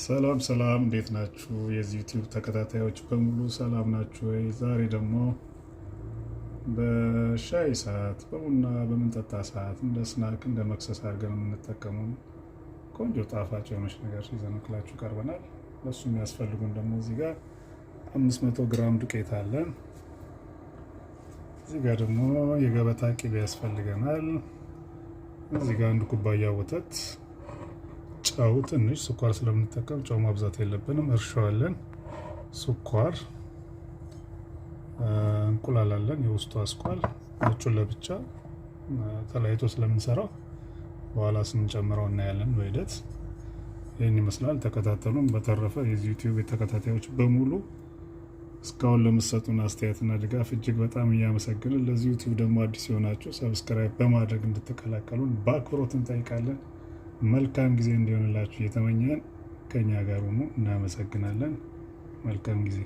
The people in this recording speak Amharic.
ሰላም ሰላም፣ እንዴት ናችሁ? የዚህ ዩቲዩብ ተከታታዮች በሙሉ ሰላም ናችሁ ወይ? ዛሬ ደግሞ በሻይ ሰዓት በቡና በምንጠጣ ሰዓት እንደ ስናክ እንደ መክሰስ አድርገን የምንጠቀመው ቆንጆ ጣፋጭ የሆነች ነገር ይዘንላችሁ ቀርበናል። ለሱ የሚያስፈልጉን ደግሞ እዚህ ጋር 500 ግራም ዱቄት አለን። እዚህ ጋር ደግሞ የገበታ ቅቤ ያስፈልገናል። እዚህ ጋር 1 ኩባያ ወተት፣ ጨው ትንሽ፣ ስኳር ስለምንጠቀም ጨው ማብዛት የለብንም። እርሾ አለን፣ ስኳር፣ እንቁላል አለን፣ የውስጡ አስኳል፣ ነጩን ለብቻ ተለያይቶ ስለምንሰራው በኋላ ስንጨምረው እናያለን በሂደት። ይህን ይመስላል። ተከታተሉን። በተረፈ የዚህ ዩቲዩብ ተከታታዮች በሙሉ እስካሁን ለምትሰጡን አስተያየትና ድጋፍ እጅግ በጣም እያመሰግንን፣ ለዚህ ዩቲዩብ ደግሞ አዲስ የሆናችሁ ሰብስክራይብ በማድረግ እንድትቀላቀሉን በአክብሮት እንጠይቃለን። መልካም ጊዜ እንዲሆንላችሁ እየተመኘን ከኛ ጋር ሁኑ። እናመሰግናለን። መልካም ጊዜ